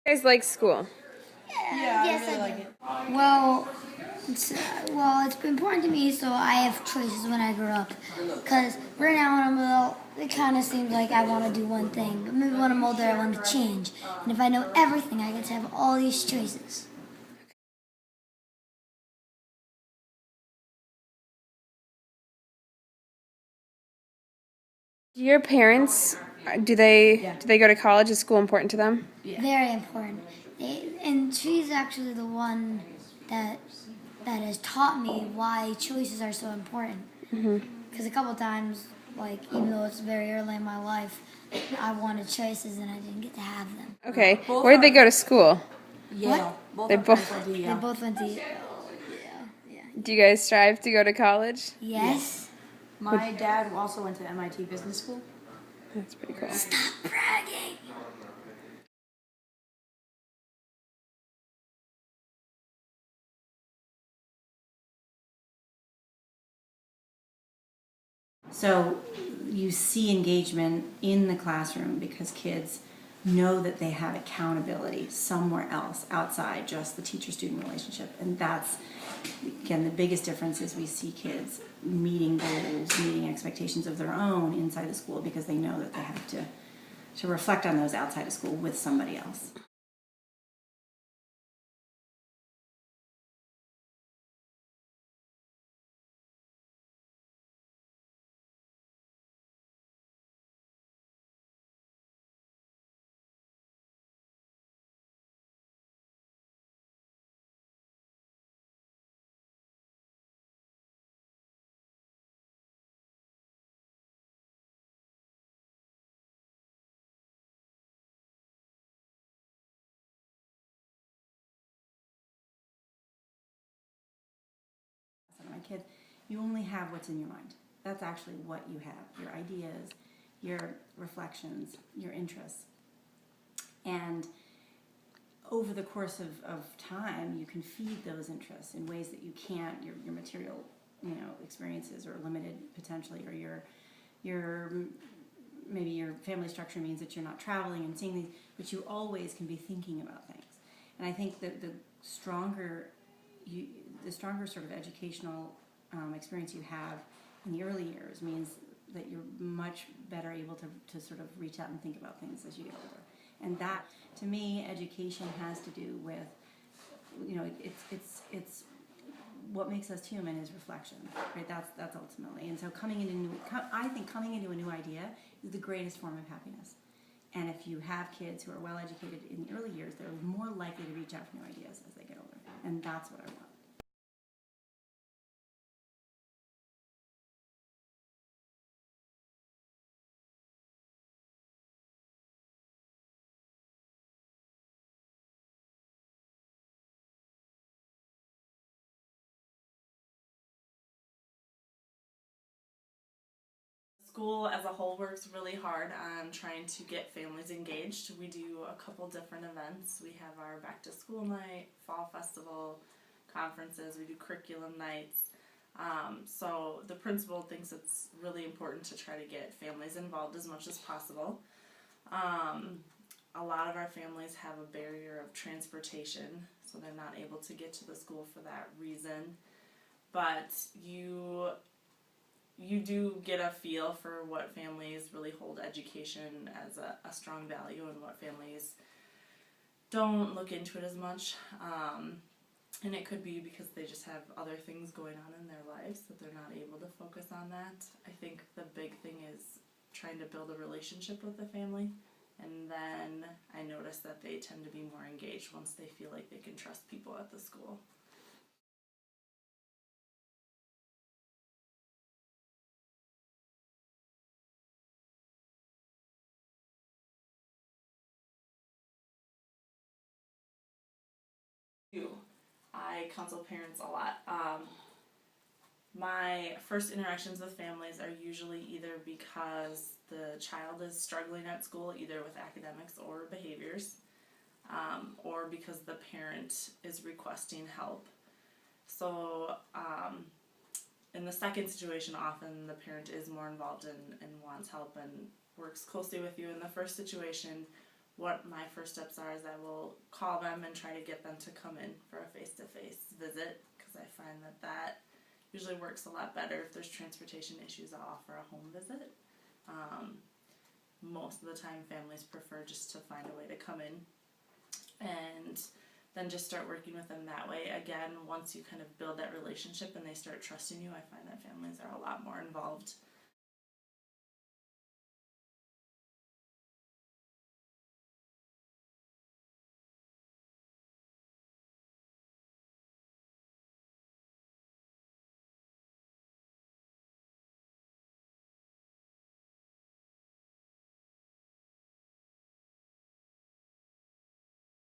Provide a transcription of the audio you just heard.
You guys like school? Yeah, Yes, I really I like do. it. It's been important to me, so I have choices when I grow up. Because right now, when I'm little, it kind of seems like I want to do one thing, but maybe when I'm older, I want to change. And if I know everything, I get to have all these choices. Do your parents do they go to college? Is school important to them? Yeah. Very important. And she's actually the one that has taught me why choices are so important. Because a couple times, like even though it's very early in my life, I wanted choices and I didn't get to have them. Okay. Both Where did our- they go to school? Yale. Both They our both- parents went to They Yale. both went to Do you guys strive to go to college? yes. My dad also went to MIT Business School. That's pretty cool. Stop bragging. So you see engagement in the classroom because kids know that they have accountability somewhere else outside just the teacher-student relationship. And that's, again, the biggest difference is we see kids meeting goals, meeting expectations of their own inside the school because they know that they have to reflect on those outside of school with somebody else. My kid, you only have what's in your mind. That's actually what you have, your ideas, your reflections, your interests. And over the course of time, you can feed those interests in ways that you can't, your material, experiences are limited potentially, or your maybe your family structure means that you're not traveling and seeing these, but you always can be thinking about things. And I think that the stronger sort of educational experience you have in the early years means that you're much better able to sort of reach out and think about things as you get older. And that, to me, education has to do with, it's what makes us human is reflection, right? That's ultimately. And so I think coming into a new idea is the greatest form of happiness. And if you have kids who are well educated in the early years, they're more likely to reach out for new ideas as they get older. And that's what I want. School as a whole works really hard on trying to get families engaged. We do a couple different events. We have our back to school night, fall festival, conferences, we do curriculum nights. So the principal thinks it's really important to try to get families involved as much as possible. A lot of our families have a barrier of transportation, so they're not able to get to the school for that reason. But you do get a feel for what families really hold education as a strong value and what families don't look into it as much. And it could be because they just have other things going on in their lives that they're not able to focus on that. I think the big thing is trying to build a relationship with the family, and then I notice that they tend to be more engaged once they feel like they can trust people at the school. I counsel parents a lot. My first interactions with families are usually either because the child is struggling at school, either with academics or behaviors, or because the parent is requesting help. So, in the second situation, often the parent is more involved and wants help and works closely with you. In the first situation, what my first steps are is I will call them and try to get them to come in for a face-to-face visit, because I find that usually works a lot better. If there's transportation issues, I'll offer a home visit. Most of the time families prefer just to find a way to come in and then just start working with them that way. Again, once you kind of build that relationship and they start trusting you, I find that families are a lot more involved